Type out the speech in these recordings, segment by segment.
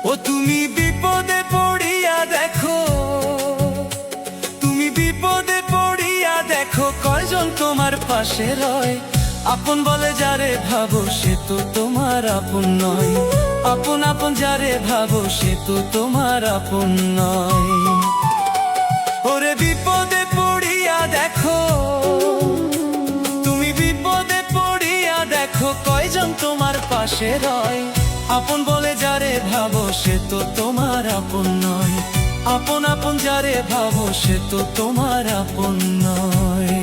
ও তুমি বিপদে পড়িয়া দেখো, তুমি বিপদে পড়িয়া দেখো, কয়জন তোমার পাশে রয়। আপন বলে যারে ভাবো সে তো তোমার আপন নয়, আপন আপন যারে ভাবো সে তো তোমার আপন নয়। ওরে বিপদে পড়িয়া দেখো, তুমি বিপদে পড়িয়া দেখো, কয়জন তোমার পাশে রয়। আপন বলে যারে ভাবো সে তো তোমার আপন নয়, আপন আপন যারে ভাবো সে তো তোমার আপন নয়।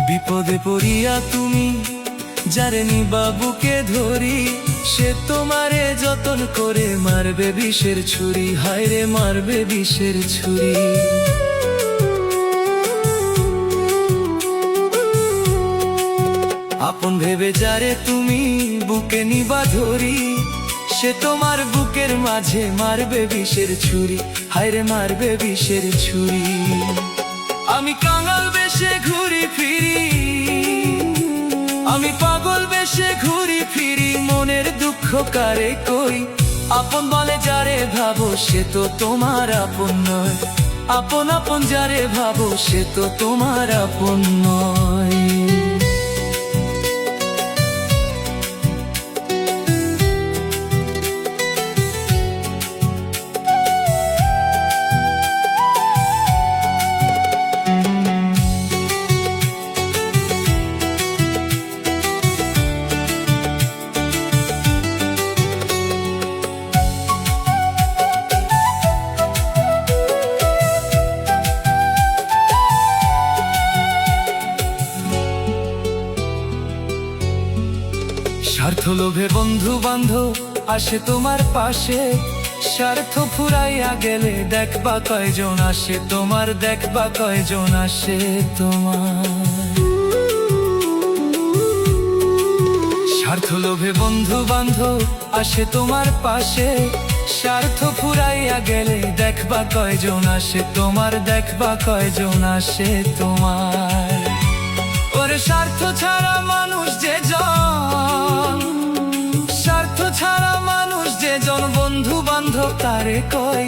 বিপদে পড়িয়া তুমি যারে নিবা বুকে ধরি, সে তোমারে যতন করে মারবে বিষের ছুরি, হায়রে মারবে বিষের ছুরি। আপন ভেবে যারে তুমি বুকে নিবা ধরি, সে তোমার বুকের মাঝে মারবে বিষের ছুরি, হায়রে মারবে বিষের ছুরি। আমি কাঙাল বেশে ঘুরি ফিরি, আমি পাগল বেশে ঘুরি ফিরি, মনের দুঃখ কারে কই। আপন বলে যারে ভাবো সে তো তোমার আপন নয়, আপন আপন যারে ভাবো সে তো তোমার আপন নয়। স্বার্থ লোভে বন্ধু বান্ধব আসে তোমার পাশে, স্বার্থ ফুরাইয়া গেলে দেখবা কয়জন আসে তোমার, দেখবা কয়জন আসে তোমার। স্বার্থ লোভে বন্ধু বান্ধব আসে তোমার পাশে, স্বার্থ ফুরাইয়া গেলে দেখবা কয়জন আসে তোমার, দেখবা কয়জন আসে তোমার। ওরে স্বার্থ ছাড়া মানুষ যে জন, স্বার্থ ছাড়া মানুষ যে জন, বন্ধু বান্ধব তারে কই।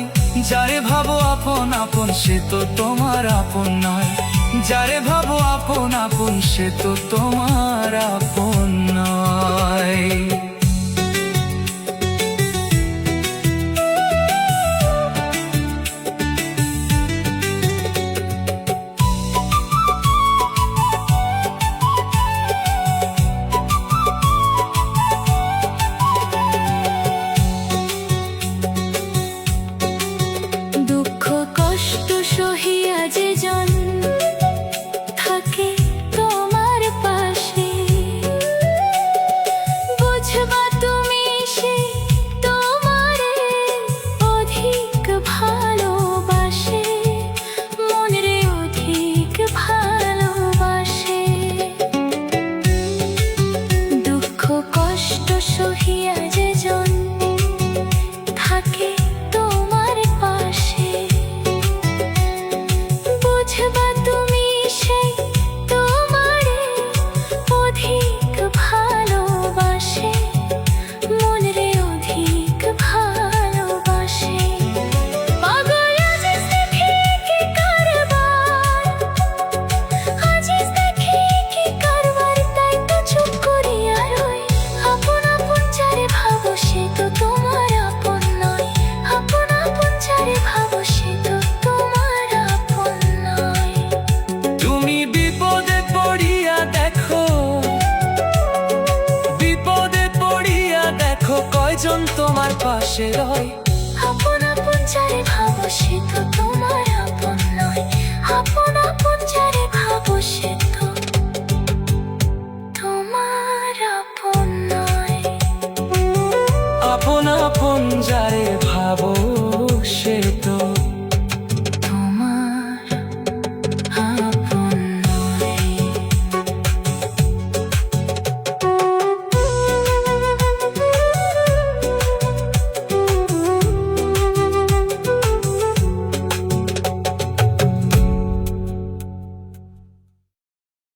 যারে ভাবো আপন আপন সে তো তোমার আপন নয়, যারে ভাবো আপন আপন সে তো তোমার আপন নয়। তোমার পাশে রয়।